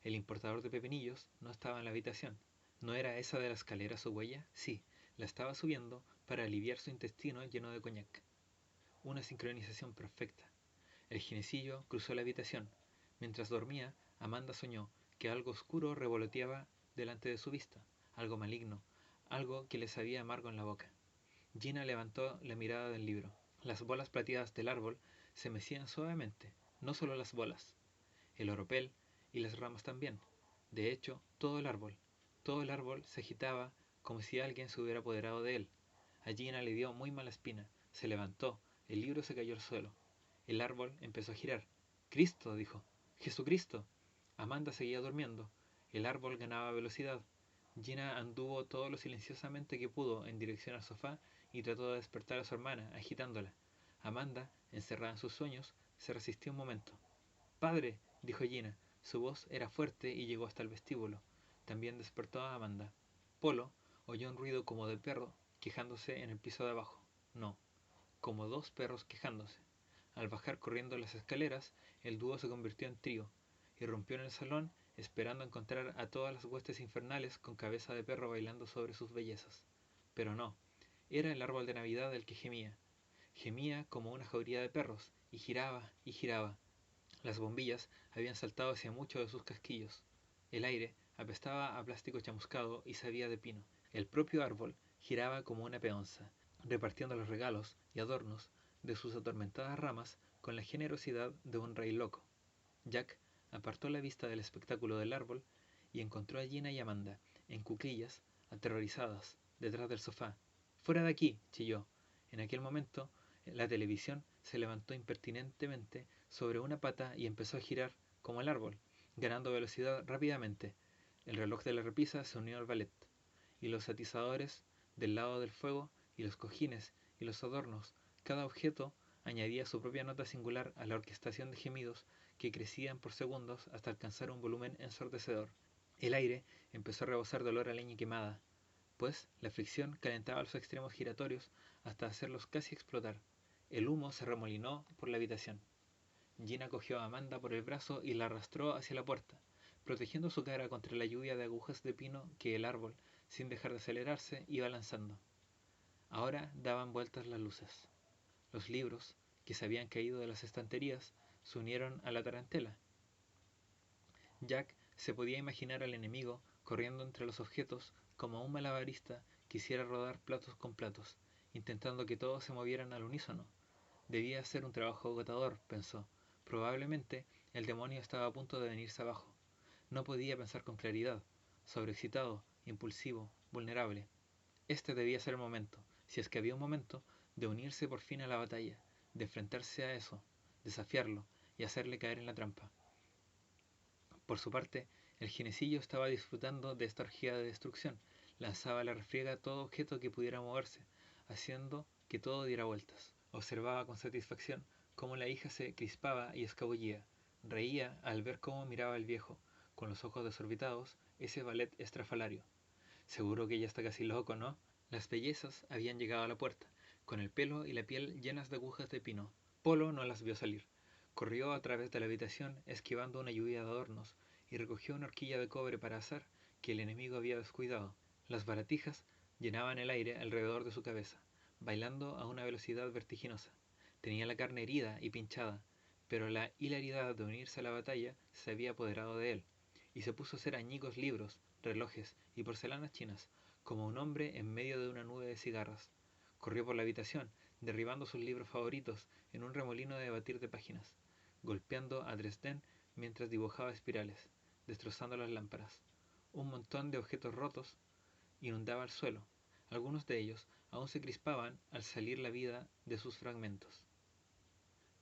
El importador de pepinillos no estaba en la habitación. ¿No era esa de la escalera su huella? Sí, la estaba subiendo para aliviar su intestino lleno de coñac. Una sincronización perfecta. El ginecillo cruzó la habitación. Mientras dormía, Amanda soñó que algo oscuro revoloteaba delante de su vista, algo maligno, algo que le sabía amargo en la boca. Gina levantó la mirada del libro. Las bolas plateadas del árbol se mecían suavemente, no solo las bolas, el oropel y las ramas también. De hecho, todo el árbol se agitaba como si alguien se hubiera apoderado de él. A Gina le dio muy mala espina, se levantó, el libro se cayó al suelo. El árbol empezó a girar. ¡Cristo!, dijo. ¡Jesucristo! Amanda seguía durmiendo. El árbol ganaba velocidad. Gina anduvo todo lo silenciosamente que pudo en dirección al sofá y trató de despertar a su hermana, agitándola. Amanda, encerrada en sus sueños, se resistió un momento. ¡Padre!, dijo Gina. Su voz era fuerte y llegó hasta el vestíbulo. También despertó a Amanda. Polo oyó un ruido como de perro quejándose en el piso de abajo. No, como dos perros quejándose. Al bajar corriendo las escaleras, el dúo se convirtió en trío. Irrumpió en el salón, esperando encontrar a todas las huestes infernales con cabeza de perro bailando sobre sus bellezas. Pero no, era el árbol de Navidad el que gemía. Gemía como una jauría de perros, y giraba y giraba. Las bombillas habían saltado hacia muchos de sus casquillos. El aire apestaba a plástico chamuscado y sabía de pino. El propio árbol giraba como una peonza, repartiendo los regalos y adornos de sus atormentadas ramas con la generosidad de un rey loco. Jack apartó la vista del espectáculo del árbol y encontró a Gina y Amanda, en cuclillas, aterrorizadas, detrás del sofá. ¡Fuera de aquí!, chilló. En aquel momento, la televisión se levantó impertinentemente sobre una pata y empezó a girar como el árbol, ganando velocidad rápidamente. El reloj de la repisa se unió al ballet, y los atizadores del lado del fuego, y los cojines, y los adornos, cada objeto añadía su propia nota singular a la orquestación de gemidos que crecían por segundos hasta alcanzar un volumen ensordecedor. El aire empezó a rebosar de olor a leña quemada, pues la fricción calentaba los extremos giratorios hasta hacerlos casi explotar. El humo se remolinó por la habitación. Gina cogió a Amanda por el brazo y la arrastró hacia la puerta, protegiendo su cara contra la lluvia de agujas de pino que el árbol, sin dejar de acelerarse, iba lanzando. Ahora daban vueltas las luces. Los libros, que se habían caído de las estanterías, se unieron a la tarantela. Jack se podía imaginar al enemigo corriendo entre los objetos como un malabarista quisiera rodar platos con platos, intentando que todos se movieran al unísono. Debía ser un trabajo agotador, pensó. Probablemente el demonio estaba a punto de venirse abajo. No podía pensar con claridad, sobreexcitado, impulsivo, vulnerable. Este debía ser el momento, si es que había un momento, de unirse por fin a la batalla, de enfrentarse a eso, desafiarlo y hacerle caer en la trampa. Por su parte, el jinecillo estaba disfrutando de esta orgía de destrucción. Lanzaba a la refriega todo objeto que pudiera moverse, haciendo que todo diera vueltas. Observaba con satisfacción cómo la hija se crispaba y escabullía. Reía al ver cómo miraba el viejo, con los ojos desorbitados, ese ballet estrafalario. Seguro que ya está casi loco, ¿no? Las bellezas habían llegado a la puerta, con el pelo y la piel llenas de agujas de pino. Polo no las vio salir. Corrió a través de la habitación, esquivando una lluvia de adornos, y recogió una horquilla de cobre para asar que el enemigo había descuidado. Las baratijas llenaban el aire alrededor de su cabeza, bailando a una velocidad vertiginosa. Tenía la carne herida y pinchada, pero la hilaridad de unirse a la batalla se había apoderado de él, y se puso a hacer añicos libros, relojes y porcelanas chinas, como un hombre en medio de una nube de cigarras. Corrió por la habitación, derribando sus libros favoritos en un remolino de batir de páginas, golpeando a Dresden mientras dibujaba espirales, destrozando las lámparas. Un montón de objetos rotos inundaba el suelo. Algunos de ellos aún se crispaban al salir la vida de sus fragmentos.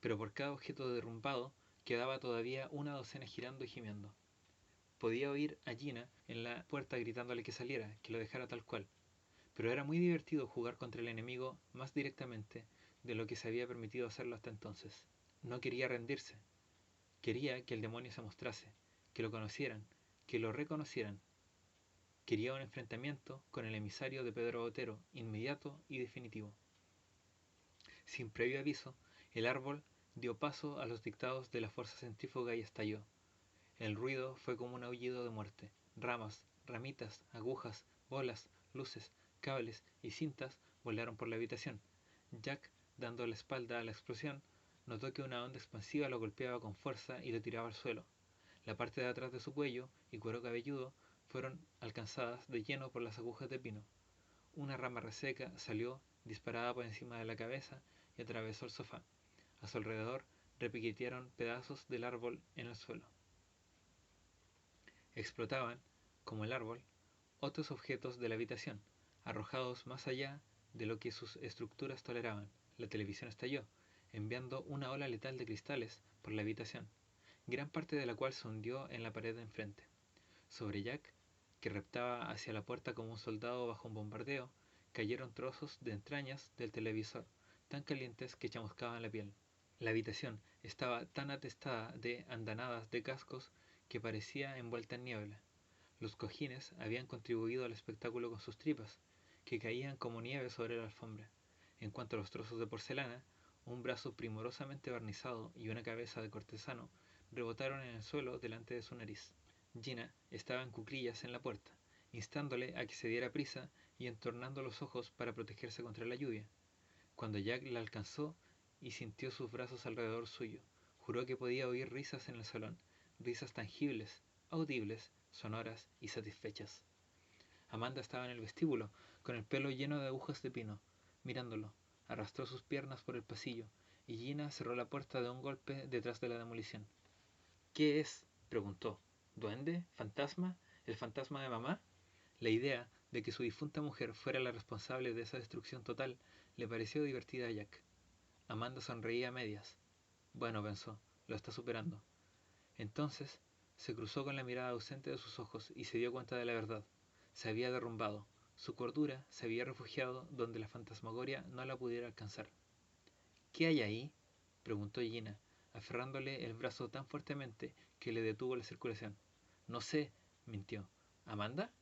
Pero por cada objeto derrumbado quedaba todavía una docena girando y gimiendo. Podía oír a Gina en la puerta gritándole que saliera, que lo dejara tal cual. Pero era muy divertido jugar contra el enemigo más directamente de lo que se había permitido hacerlo hasta entonces. No quería rendirse. Quería que el demonio se mostrase, que lo conocieran, que lo reconocieran. Quería un enfrentamiento con el emisario de Pedro Botero, inmediato y definitivo. Sin previo aviso, el árbol dio paso a los dictados de la fuerza centrífuga y estalló. El ruido fue como un aullido de muerte. Ramas, ramitas, agujas, bolas, luces, cables y cintas volaron por la habitación. Jack, dando la espalda a la explosión, notó que una onda expansiva lo golpeaba con fuerza y lo tiraba al suelo. La parte de atrás de su cuello y cuero cabelludo fueron alcanzadas de lleno por las agujas de pino. Una rama reseca salió disparada por encima de la cabeza y atravesó el sofá. A su alrededor repiquetearon pedazos del árbol en el suelo. Explotaban, como el árbol, otros objetos de la habitación, arrojados más allá de lo que sus estructuras toleraban. La televisión estalló, enviando una ola letal de cristales por la habitación, gran parte de la cual se hundió en la pared de enfrente. Sobre Jack, que reptaba hacia la puerta como un soldado bajo un bombardeo, cayeron trozos de entrañas del televisor, tan calientes que chamuscaban la piel. La habitación estaba tan atestada de andanadas de cascos que parecía envuelta en niebla. Los cojines habían contribuido al espectáculo con sus tripas, que caían como nieve sobre la alfombra. En cuanto a los trozos de porcelana, un brazo primorosamente barnizado y una cabeza de cortesano rebotaron en el suelo delante de su nariz. Gina estaba en cuclillas en la puerta, instándole a que se diera prisa y entornando los ojos para protegerse contra la lluvia. Cuando Jack la alcanzó y sintió sus brazos alrededor suyo, juró que podía oír risas en el salón, risas tangibles, audibles, sonoras y satisfechas. Amanda estaba en el vestíbulo, con el pelo lleno de agujas de pino, mirándolo. Arrastró sus piernas por el pasillo, y Gina cerró la puerta de un golpe detrás de la demolición. ¿Qué es?, preguntó. ¿Duende? ¿Fantasma? ¿El fantasma de mamá? La idea de que su difunta mujer fuera la responsable de esa destrucción total le pareció divertida a Jack. Amanda sonreía a medias. Bueno, pensó, lo está superando. Entonces se cruzó con la mirada ausente de sus ojos y se dio cuenta de la verdad. Se había derrumbado. Su cordura se había refugiado donde la fantasmagoria no la pudiera alcanzar. ¿Qué hay ahí?, preguntó Gina, aferrándole el brazo tan fuertemente que le detuvo la circulación. No sé, mintió. ¿Amanda?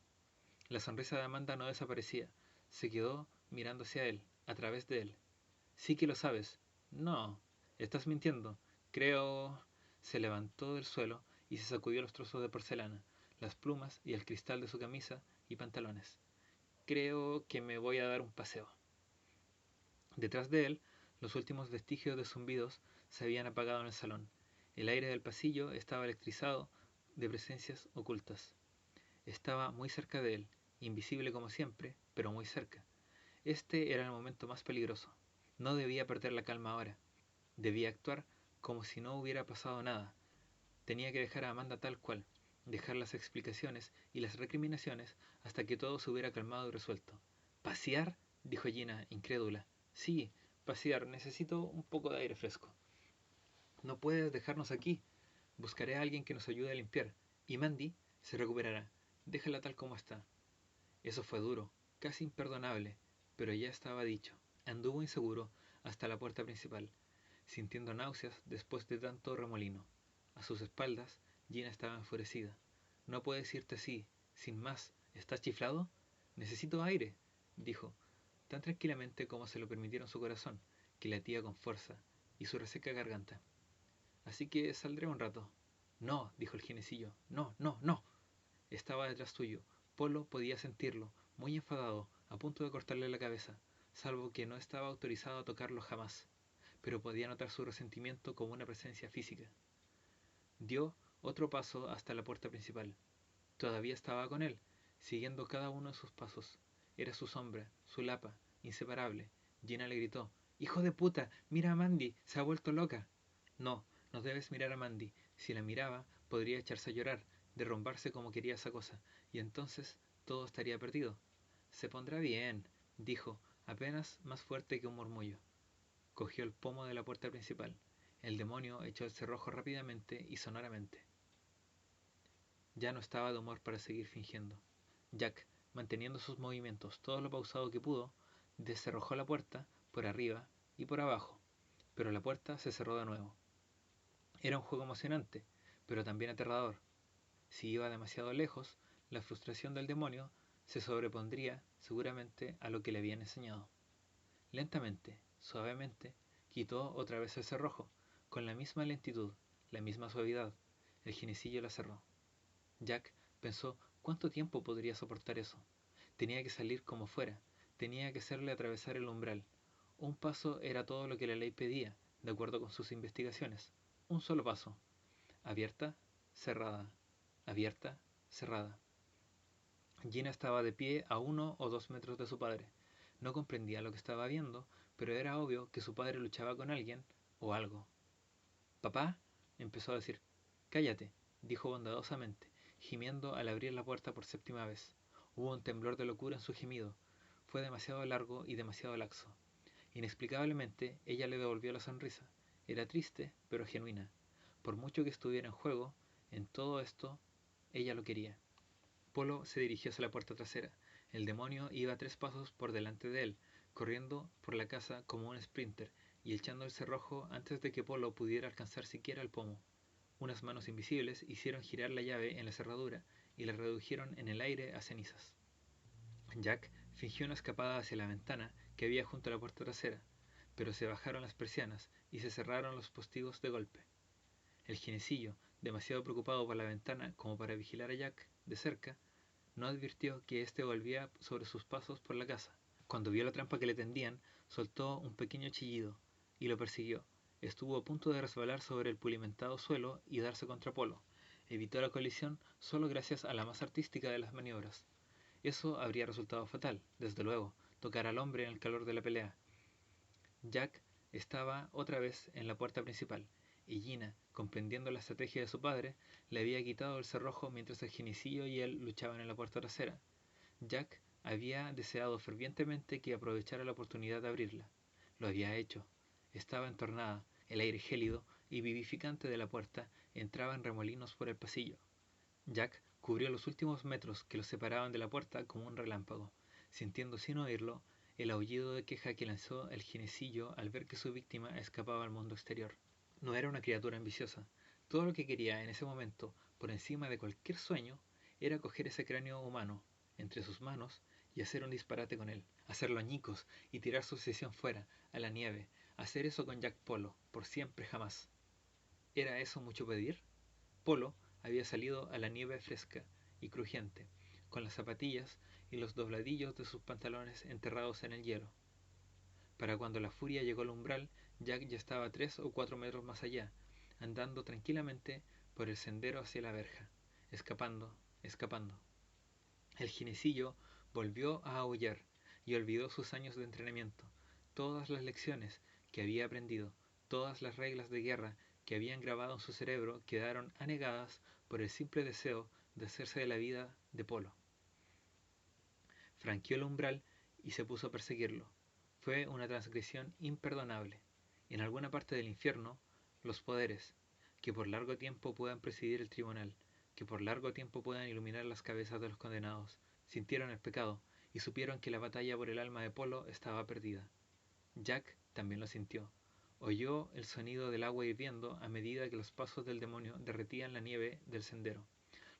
La sonrisa de Amanda no desaparecía. Se quedó mirando hacia él, a través de él. Sí que lo sabes. No, estás mintiendo. Creo... Se levantó del suelo y se sacudió los trozos de porcelana, las plumas y el cristal de su camisa y pantalones. Creo que me voy a dar un paseo. Detrás de él, los últimos vestigios de zumbidos se habían apagado en el salón. El aire del pasillo estaba electrizado de presencias ocultas. Estaba muy cerca de él, invisible como siempre, pero muy cerca. Este era el momento más peligroso. No debía perder la calma ahora. Debía actuar como si no hubiera pasado nada. Tenía que dejar a Amanda tal cual, dejar las explicaciones y las recriminaciones hasta que todo se hubiera calmado y resuelto. ¿Pasear?, dijo Gina, incrédula. Sí, pasear. Necesito un poco de aire fresco. No puedes dejarnos aquí. Buscaré a alguien que nos ayude a limpiar. Y Mandy se recuperará. Déjala tal como está. Eso fue duro, casi imperdonable, pero ya estaba dicho. Anduvo inseguro hasta la puerta principal, sintiendo náuseas después de tanto remolino. A sus espaldas, Gina estaba enfurecida. No puedes irte así, sin más. ¿Estás chiflado? Necesito aire, dijo, tan tranquilamente como se lo permitieron su corazón, que latía con fuerza, y su reseca garganta. Así que saldré un rato. No, dijo el jinecillo. No, no, no. Estaba detrás tuyo. Polo podía sentirlo, muy enfadado, a punto de cortarle la cabeza, salvo que no estaba autorizado a tocarlo jamás, pero podía notar su resentimiento como una presencia física. Dio otro paso hasta la puerta principal. Todavía estaba con él, siguiendo cada uno de sus pasos. Era su sombra, su lapa, inseparable. Gina le gritó: ¡Hijo de puta! ¡Mira a Mandy! ¡Se ha vuelto loca! No, no debes mirar a Mandy. Si la miraba, podría echarse a llorar, derrumbarse como quería esa cosa, y entonces todo estaría perdido. Se pondrá bien, dijo, apenas más fuerte que un murmullo. Cogió el pomo de la puerta principal. El demonio echó el cerrojo rápidamente y sonoramente. Ya no estaba de humor para seguir fingiendo. Jack, manteniendo sus movimientos todo lo pausado que pudo, descerrojó la puerta por arriba y por abajo, pero la puerta se cerró de nuevo. Era un juego emocionante, pero también aterrador. Si iba demasiado lejos, la frustración del demonio se sobrepondría seguramente a lo que le habían enseñado. Lentamente, suavemente, quitó otra vez el cerrojo, con la misma lentitud, la misma suavidad. El jinecillo la cerró. Jack pensó cuánto tiempo podría soportar eso. Tenía que salir como fuera, tenía que hacerle atravesar el umbral. Un paso era todo lo que la ley pedía, de acuerdo con sus investigaciones. Un solo paso. Abierta, cerrada. Abierta, cerrada. Gina estaba de pie a 1 o 2 metros de su padre. No comprendía lo que estaba viendo, pero era obvio que su padre luchaba con alguien o algo. «¿Papá?», empezó a decir. «Cállate», dijo bondadosamente, gimiendo al abrir la puerta por 7ª vez. Hubo un temblor de locura en su gemido. Fue demasiado largo y demasiado laxo. Inexplicablemente, ella le devolvió la sonrisa. Era triste, pero genuina. Por mucho que estuviera en juego, en todo esto, ella lo quería. Polo se dirigió hacia la puerta trasera. El demonio iba 3 pasos por delante de él, corriendo por la casa como un sprinter y echando el cerrojo antes de que Polo pudiera alcanzar siquiera el pomo. Unas manos invisibles hicieron girar la llave en la cerradura y la redujeron en el aire a cenizas. Jack fingió una escapada hacia la ventana que había junto a la puerta trasera, pero se bajaron las persianas y se cerraron los postigos de golpe. El jinecillo, demasiado preocupado por la ventana como para vigilar a Jack de cerca, no advirtió que éste volvía sobre sus pasos por la casa. Cuando vio la trampa que le tendían, soltó un pequeño chillido y lo persiguió. Estuvo a punto de resbalar sobre el pulimentado suelo y darse contra Polo. Evitó la colisión solo gracias a la más artística de las maniobras. Eso habría resultado fatal, desde luego, tocar al hombre en el calor de la pelea. Jack estaba otra vez en la puerta principal, y Gina, comprendiendo la estrategia de su padre, le había quitado el cerrojo mientras el jinecillo y él luchaban en la puerta trasera. Jack había deseado fervientemente que aprovechara la oportunidad de abrirla. Lo había hecho. Estaba entornada, el aire gélido y vivificante de la puerta entraba en remolinos por el pasillo. Jack cubrió los últimos metros que los separaban de la puerta como un relámpago, sintiendo sin oírlo el aullido de queja que lanzó el jinecillo al ver que su víctima escapaba al mundo exterior. No era una criatura ambiciosa. Todo lo que quería en ese momento, por encima de cualquier sueño, era coger ese cráneo humano entre sus manos y hacer un disparate con él, hacerlo añicos y tirar su obsesión fuera, a la nieve, hacer eso con Jack Polo, por siempre jamás. ¿Era eso mucho pedir? Polo había salido a la nieve fresca y crujiente, con las zapatillas y los dobladillos de sus pantalones enterrados en el hielo. Para cuando la furia llegó al umbral, Jack ya estaba 3 o 4 metros más allá, andando tranquilamente por el sendero hacia la verja, escapando, escapando. El jinecillo volvió a aullar y olvidó sus años de entrenamiento, todas las lecciones que había aprendido, todas las reglas de guerra que habían grabado en su cerebro quedaron anegadas por el simple deseo de hacerse de la vida de Polo. Franqueó el umbral y se puso a perseguirlo. Fue una transgresión imperdonable. En alguna parte del infierno, los poderes, que por largo tiempo puedan presidir el tribunal, que por largo tiempo puedan iluminar las cabezas de los condenados, sintieron el pecado y supieron que la batalla por el alma de Polo estaba perdida. Jack también lo sintió. Oyó el sonido del agua hirviendo a medida que los pasos del demonio derretían la nieve del sendero.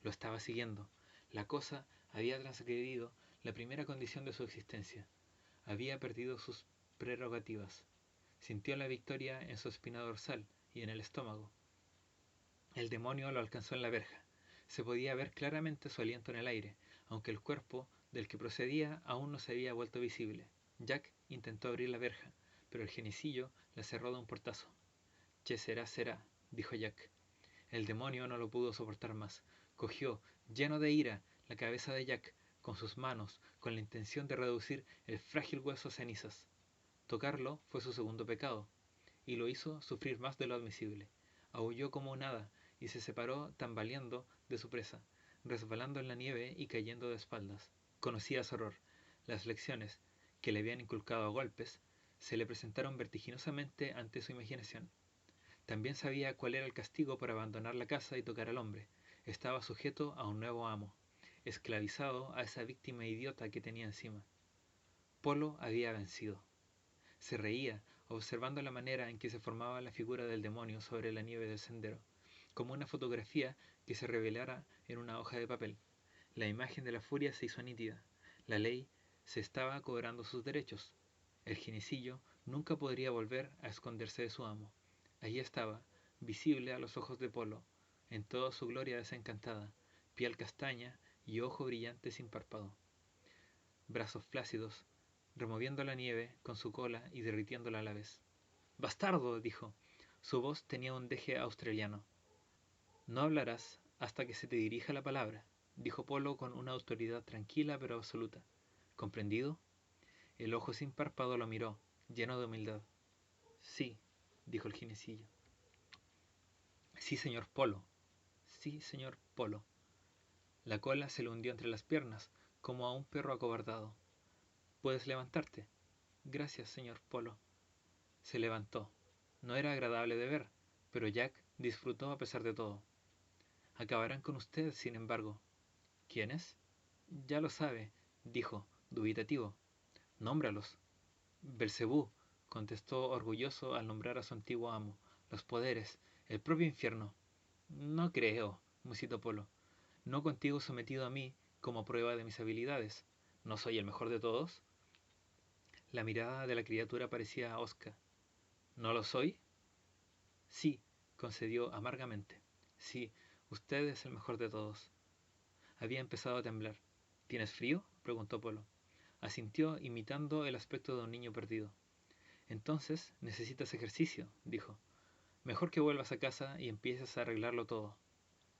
Lo estaba siguiendo. La cosa había transgredido la primera condición de su existencia. Había perdido sus prerrogativas. Sintió la victoria en su espina dorsal y en el estómago. El demonio lo alcanzó en la verja. Se podía ver claramente su aliento en el aire, aunque el cuerpo del que procedía aún no se había vuelto visible. Jack intentó abrir la verja, pero el genicillo la cerró de un portazo. «Che será, será», dijo Jack. El demonio no lo pudo soportar más. Cogió, lleno de ira, la cabeza de Jack con sus manos, con la intención de reducir el frágil hueso a cenizas. Tocarlo fue su segundo pecado, y lo hizo sufrir más de lo admisible. Aulló como un hada y se separó tambaleando de su presa, resbalando en la nieve y cayendo de espaldas. Conocía su horror. Las lecciones, que le habían inculcado a golpes, se le presentaron vertiginosamente ante su imaginación. También sabía cuál era el castigo por abandonar la casa y tocar al hombre. Estaba sujeto a un nuevo amo, esclavizado a esa víctima idiota que tenía encima. Polo había vencido. Se reía, observando la manera en que se formaba la figura del demonio sobre la nieve del sendero, como una fotografía que se revelara en una hoja de papel. La imagen de la furia se hizo nítida. La ley se estaba cobrando sus derechos. El ginecillo nunca podría volver a esconderse de su amo. Allí estaba, visible a los ojos de Polo, en toda su gloria desencantada, piel castaña y ojo brillante sin párpado. Brazos flácidos, removiendo la nieve con su cola y derritiéndola a la vez. «¡Bastardo!», dijo. Su voz tenía un deje australiano. «No hablarás hasta que se te dirija la palabra», dijo Polo con una autoridad tranquila pero absoluta. «¿Comprendido?». El ojo sin párpado lo miró, lleno de humildad. «Sí», dijo el ginecillo. «Sí, señor Polo. Sí, señor Polo». La cola se le hundió entre las piernas, como a un perro acobardado. «¿Puedes levantarte?». «Gracias, señor Polo». Se levantó. No era agradable de ver, pero Jack disfrutó a pesar de todo. «Acabarán con usted, sin embargo». «¿Quiénes?». «Ya lo sabe», dijo, dubitativo. «Nómbralos». «Belcebú», contestó orgulloso al nombrar a su antiguo amo. «Los poderes, el propio infierno». «No creo», musitó Polo. «No contigo sometido a mí como prueba de mis habilidades. ¿No soy el mejor de todos?». La mirada de la criatura parecía hosca. «¿No lo soy?». «Sí», concedió amargamente. «Sí, usted es el mejor de todos». Había empezado a temblar. «¿Tienes frío?», preguntó Polo. Asintió, imitando el aspecto de un niño perdido. «Entonces necesitas ejercicio», dijo. «Mejor que vuelvas a casa y empieces a arreglarlo todo».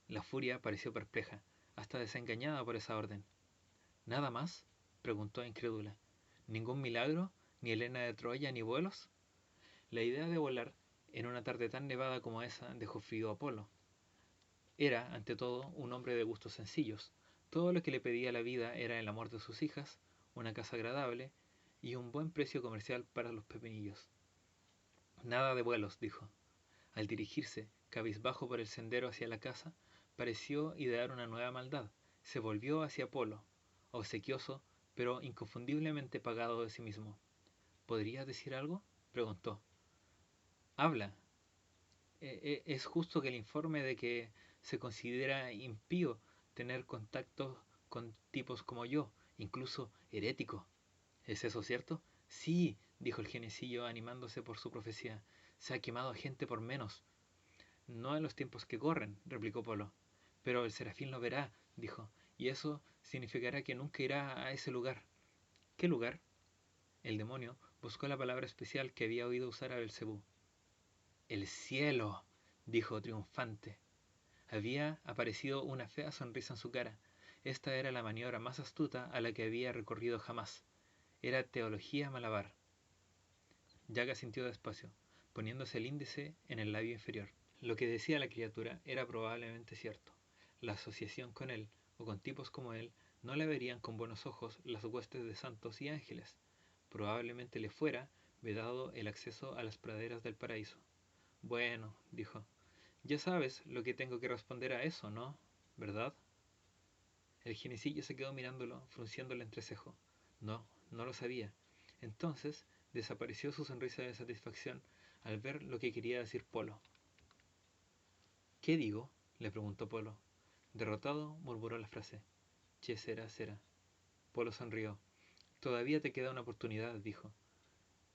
La furia pareció perpleja, hasta desengañada por esa orden. «¿Nada más?», preguntó incrédula. «¿Ningún milagro? ¿Ni Helena de Troya, ni vuelos?». La idea de volar, en una tarde tan nevada como esa, dejó frío a Polo. Era, ante todo, un hombre de gustos sencillos. Todo lo que le pedía a la vida era el amor de sus hijas, una casa agradable y un buen precio comercial para los pepinillos. «Nada de vuelos», dijo. Al dirigirse, cabizbajo por el sendero hacia la casa, pareció idear una nueva maldad. Se volvió hacia Polo, obsequioso, pero inconfundiblemente pagado de sí mismo. «¿Podrías decir algo?», preguntó. «Habla». Es justo que le informe de que se considera impío tener contactos con tipos como yo, incluso herético». «¿Es eso cierto?». «Sí», dijo el genecillo animándose por su profecía. «Se ha quemado gente por menos». «No en los tiempos que corren», replicó Polo. «Pero el serafín lo verá», dijo, «y eso significará que nunca irá a ese lugar». «¿Qué lugar?». El demonio buscó la palabra especial que había oído usar a Belcebú. «El cielo», dijo triunfante. Había aparecido una fea sonrisa en su cara. Esta era la maniobra más astuta a la que había recorrido jamás. Era teología malabar. Jack asintió despacio, poniéndose el índice en el labio inferior. Lo que decía la criatura era probablemente cierto. La asociación con él, o con tipos como él, no le verían con buenos ojos las huestes de santos y ángeles. Probablemente le fuera vedado el acceso a las praderas del paraíso. Bueno, dijo, ya sabes lo que tengo que responder a eso, ¿no? ¿Verdad? El jinecillo se quedó mirándolo, frunciendo el entrecejo. No, no lo sabía. Entonces desapareció su sonrisa de satisfacción al ver lo que quería decir Polo. ¿Qué digo? Le preguntó Polo. Derrotado, murmuró la frase. Che, será, será. Polo sonrió. Todavía te queda una oportunidad, dijo,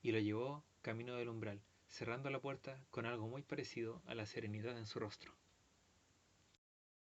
y lo llevó camino del umbral, cerrando la puerta con algo muy parecido a la serenidad en su rostro.